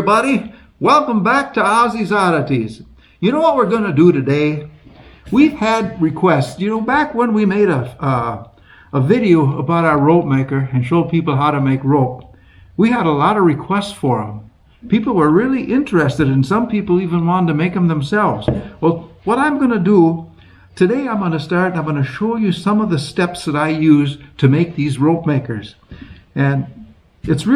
everybody. Welcome back to Ozzie's Oddities. You know what we're going to do today? We've had requests. You know, back when we made a video about our rope maker and showed people how to make rope, we had a lot of requests for them. People were really interested, and some people even wanted to make them themselves. Well, what I'm going to do today, I'm going to show you some of the steps that I use to make these rope makers. And it's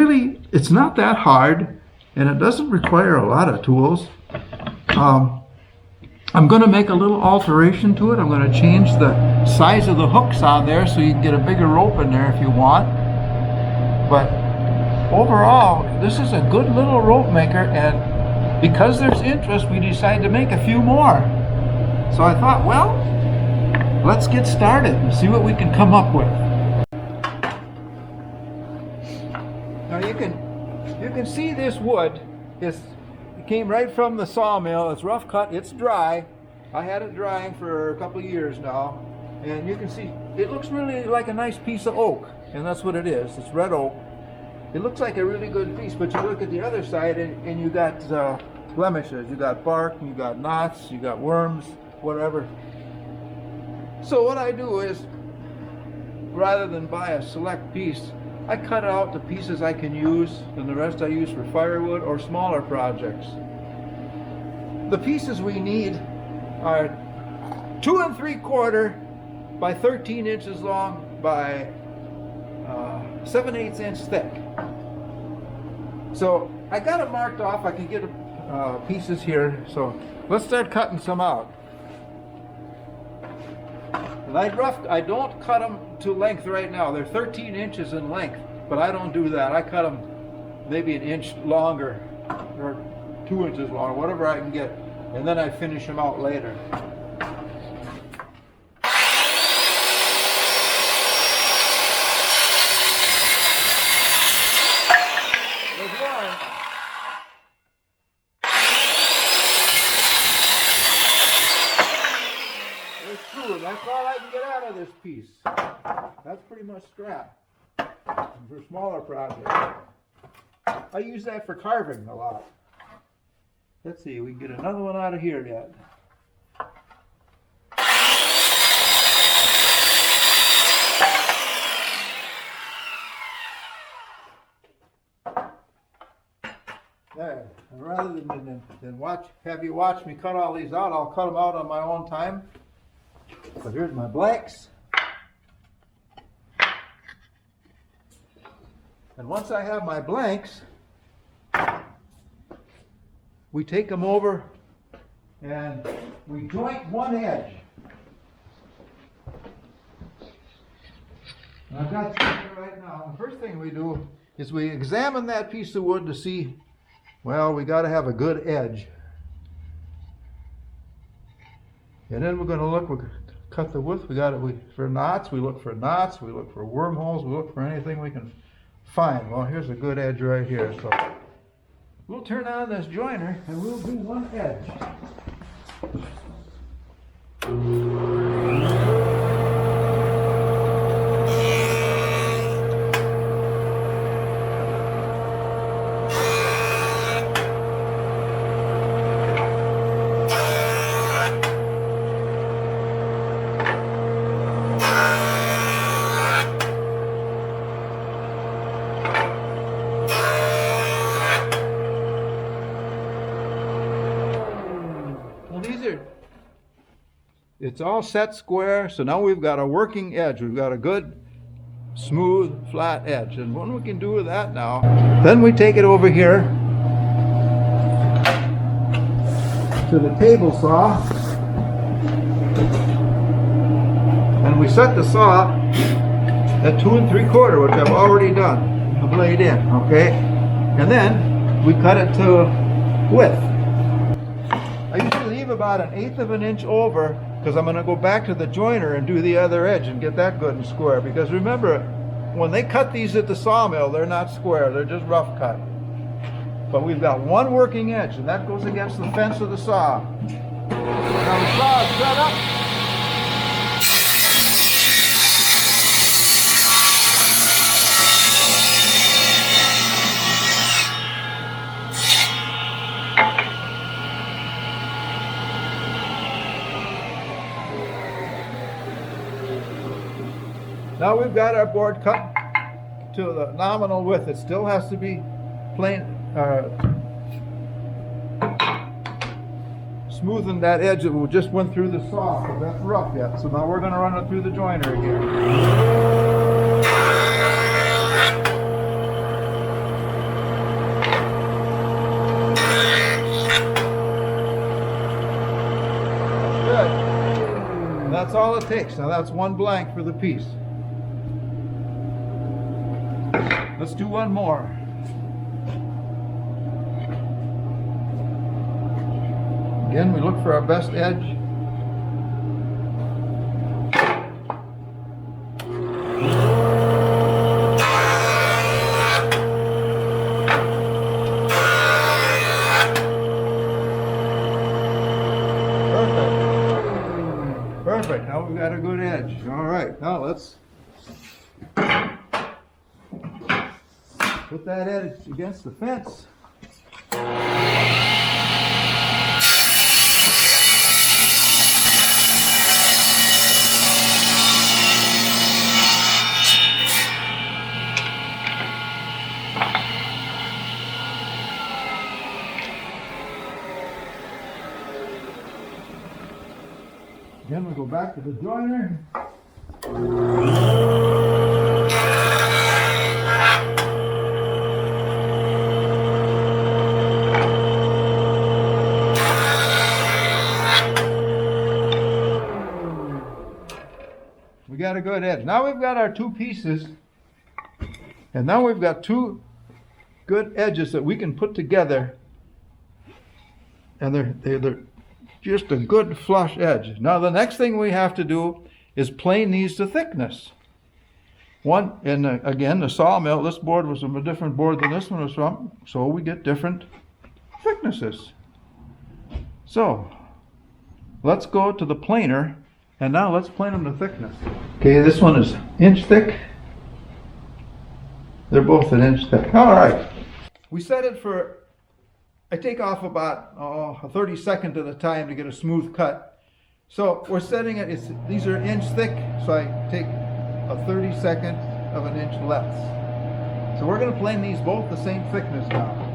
not that hard, and it doesn't require a lot of tools. I'm going to make a little alteration to it. I'm going to change the size of the hooks on there so you can get a bigger rope in there if you want. But overall, this is a good little rope maker, and because there's interest, we decided to make a few more. So I thought, well, let's get started and see what we can come up with. Now you can see this wood. It came right from the sawmill. It's rough cut. It's dry. I had it drying for a couple of years now, and you can see it looks really like a nice piece of oak, and that's what it is. It's red oak. It looks like a really good piece, but you look at the other side and you got blemishes. You got bark, you got knots, you got worms, whatever. So what I do is, rather than buy a select piece, I cut out the pieces I can use, and the rest I use for firewood or smaller projects. The pieces we need are 2 3/4 by 13 inches long by 7/8 inch thick. So I got it marked off. I can get pieces here. So let's start cutting some out. And I don't cut them to length right now. They're 13 inches in length, but I don't do that. I cut them maybe an inch longer or 2 inches long, whatever I can get, and then I finish them out later. There's one. There's two, and that's all I can get out of this piece. That's pretty much scrap for smaller projects. I use that for carving a lot. Let's see, we can get another one out of here yet. There. And rather than have you watch me cut all these out, I'll cut them out on my own time. So here's my blanks. And once I have my blanks, we take them over and we joint one edge. And I've got some here right now. The first thing we do is we examine that piece of wood to see, well, we got to have a good edge. And then we're going to look, we cut the width, for knots, we look for knots, we look for wormholes, we look for anything we can find. Well, here's a good edge right here. So we'll turn on this joiner and we'll do one edge. It's all set square, so now we've got a working edge. We've got a good, smooth, flat edge. And what we can do with that now, then we take it over here to the table saw, and we set the saw at 2 3/4, which I've already done, the blade in, okay? And then we cut it to width. I usually leave about 1/8 of an inch over, because I'm going to go back to the joiner and do the other edge and get that good and square. Because remember, when they cut these at the sawmill, they're not square, they're just rough cut. But we've got one working edge, and that goes against the fence of the saw. Now the saw is set up. Now we've got our board cut to the nominal width. It still has to be plain, smoothing that edge that we just went through the saw, because that's rough yet. So now we're going to run it through the joiner again. That's all it takes. Now that's one blank for the piece. Let's do one more. Again, we look for our best edge. Perfect. Now we've got a good edge. All right. Now let's put that edge against the fence. Then we go back to the joiner. We got a good edge. Now we've got our two pieces, and now we've got two good edges that we can put together, and they're just a good flush edge. Now the next thing we have to do is plane these to thickness. Again, the sawmill, this board was from a different board than this one was from, so we get different thicknesses. So let's go to the planer, and now let's plane them to thickness. Okay, this one is inch thick. They're both an inch thick. All right. We set it for, I take off about a 32nd of the time to get a smooth cut. So we're setting it, these are inch thick, so I take a 32nd of an inch less. So we're going to plane these both the same thickness now.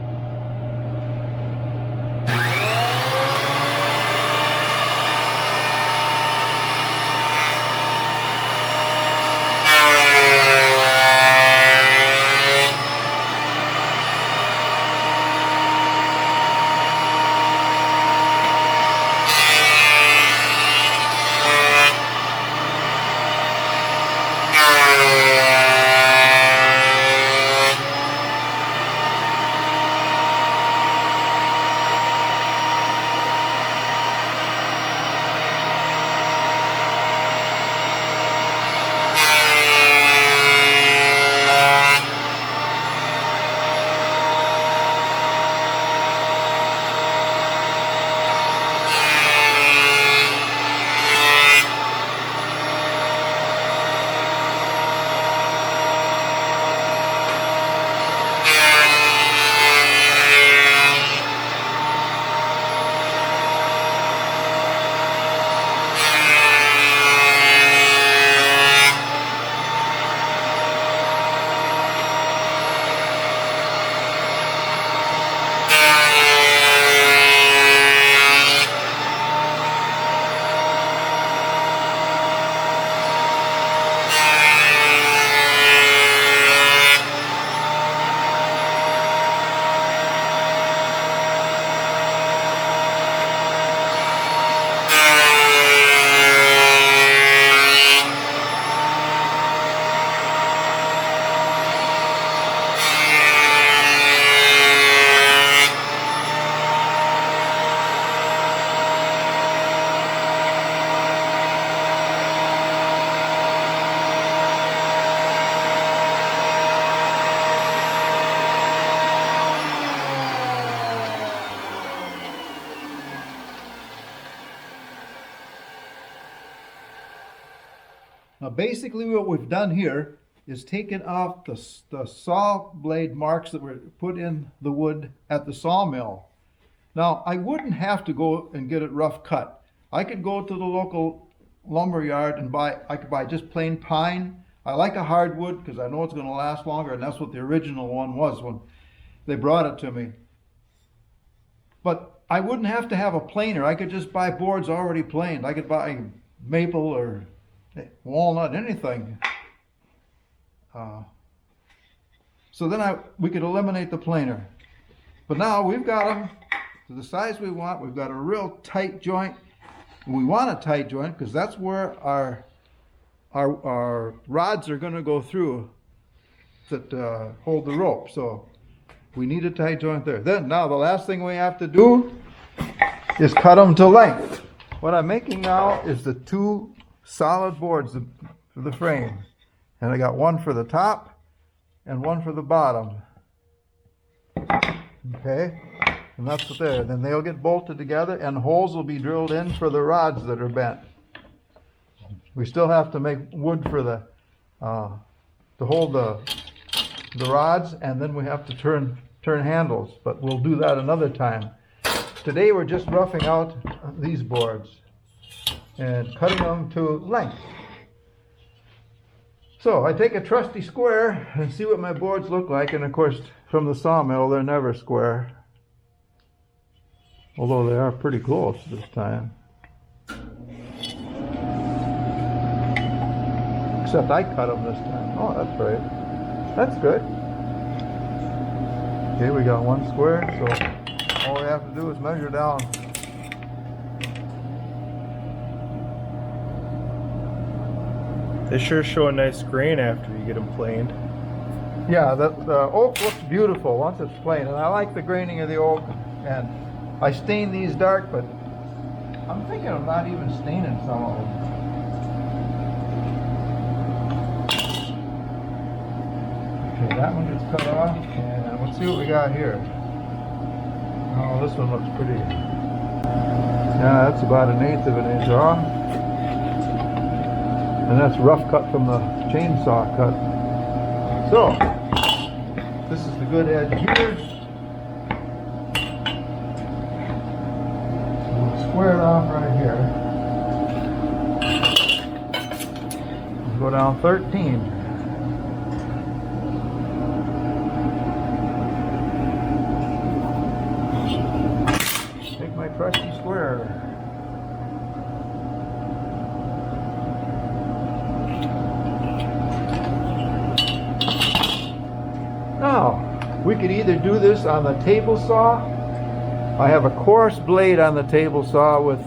Now basically what we've done here is taken off the saw blade marks that were put in the wood at the sawmill. Now I wouldn't have to go and get it rough cut. I could go to the local lumber yard and I could buy just plain pine. I like a hardwood because I know it's going to last longer, and that's what the original one was when they brought it to me. But I wouldn't have to have a planer. I could just buy boards already planed. I could buy maple or walnut, anything. So then we could eliminate the planer. But now we've got them to the size we want. We've got a real tight joint. We want a tight joint because that's where our rods are going to go through that hold the rope. So we need a tight joint there. Then now the last thing we have to do is cut them to length. What I'm making now is the 2 solid boards for the frame. And I got one for the top and one for the bottom. Okay, and that's what there. Then they'll get bolted together and holes will be drilled in for the rods that are bent. We still have to make wood for the to hold the rods, and then we have to turn handles, but we'll do that another time. Today we're just roughing out these boards and cutting them to length. So I take a trusty square and see what my boards look like, and of course from the sawmill they're never square, although they are pretty close this time. Except I cut them this time. Oh, that's right. That's good. Okay, we got one square, so all we have to do is measure down. They sure show a nice grain after you get them planed. Yeah, the oak looks beautiful once it's plain, and I like the graining of the oak. And I stain these dark, but I'm thinking of not even staining some of them. Okay, that one gets cut off, and let's see what we got here. Oh, this one looks pretty. Yeah, that's about 1/8 of an inch off. And that's rough cut from the chainsaw cut. So, this is the good edge here. We'll square it off right here. We'll go down 13. Take my trusty square. Now, we could either do this on the table saw. I have a coarse blade on the table saw with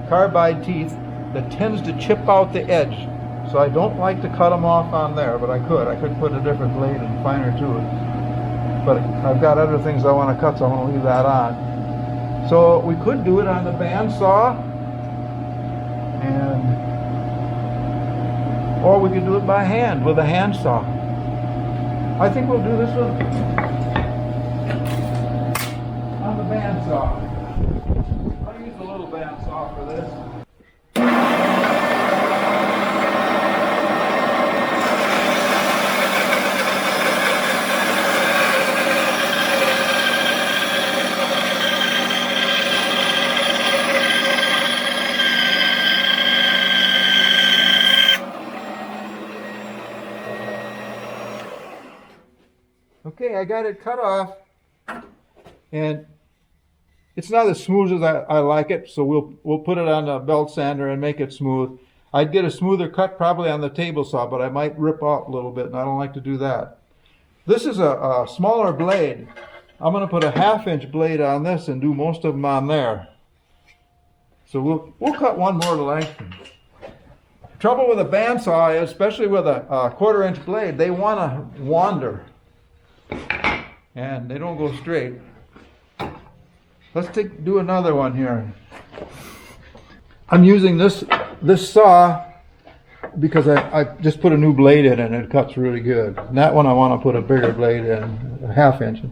carbide teeth that tends to chip out the edge. So I don't like to cut them off on there, but I could put a different blade and finer tooth. But I've got other things I want to cut, so I'm going to leave that on. So we could do it on the bandsaw, or we could do it by hand with a handsaw. I think we'll do this one on the bandsaw. I'll use a little bandsaw for this. Okay, I got it cut off, and it's not as smooth as I like it, so we'll put it on a belt sander and make it smooth. I'd get a smoother cut probably on the table saw, but I might rip off a little bit, and I don't like to do that. This is a smaller blade. I'm going to put a 1/2 inch blade on this and do most of them on there. So we'll cut one more to lengthen. Trouble with a bandsaw, especially with a 1/4 inch blade, they want to wander. And they don't go straight. Let's do another one here. I'm using this saw because I just put a new blade in and it cuts really good. And that one I want to put a bigger blade in, a 1/2 inch.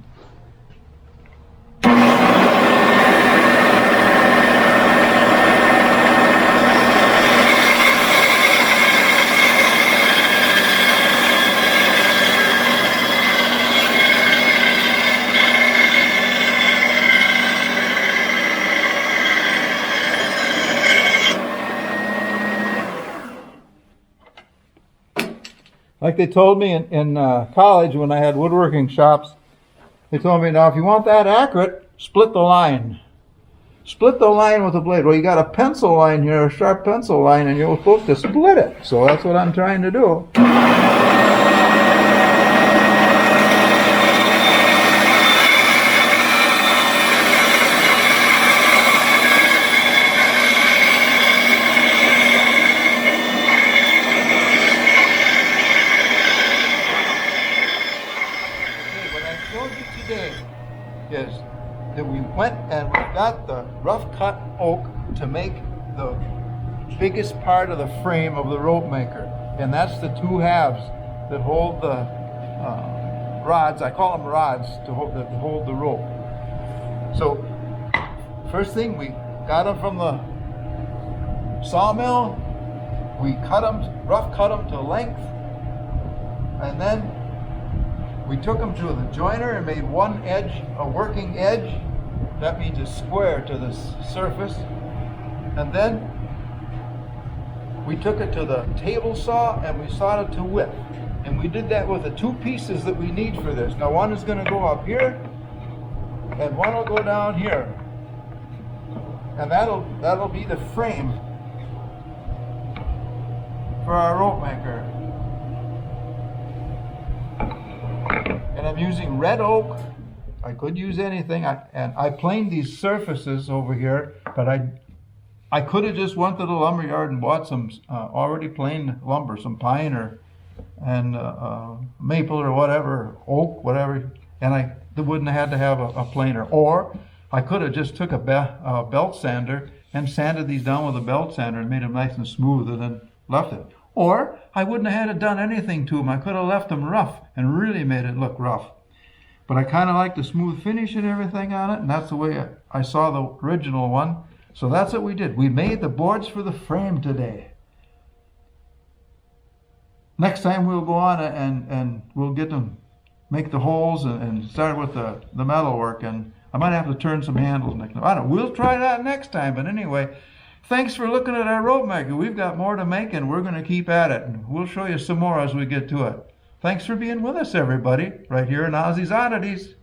Like they told me in college when I had woodworking shops, they told me, now if you want that accurate, split the line. Split the line with a blade. Well, you got a pencil line here, a sharp pencil line, and you're supposed to split it. So that's what I'm trying to do. Is that we went and we got the rough cut oak to make the biggest part of the frame of the rope maker, and that's the two halves that hold the rods. I call them rods to hold the rope. So first thing, we got them from the sawmill. We cut them, rough cut them to length, and then we took them to the joiner and made one edge a working edge. That means a square to the surface. And then we took it to the table saw and we sawed it to width. And we did that with the two pieces that we need for this. Now one is going to go up here and one will go down here. And that'll be the frame for our rope maker. And I'm using red oak. I could use anything. I planed these surfaces over here, but I could have just went to the lumber yard and bought some already planed lumber, some pine and maple or whatever, oak, whatever, and I wouldn't have had to have a planer. Or I could have just took a belt sander and sanded these down with a belt sander and made them nice and smooth and then left it. Or I wouldn't have had to done anything to them. I could have left them rough and really made it look rough. But I kind of like the smooth finish and everything on it, and that's the way I saw the original one. So that's what we did. We made the boards for the frame today. Next time we'll go on and we'll get them, make the holes and start with the metal work. And I might have to turn some handles next time. I don't know. We'll try that next time. But anyway, thanks for looking at our rope maker. We've got more to make, and we're going to keep at it. And we'll show you some more as we get to it. Thanks for being with us, everybody, right here in Ozzie's Oddities.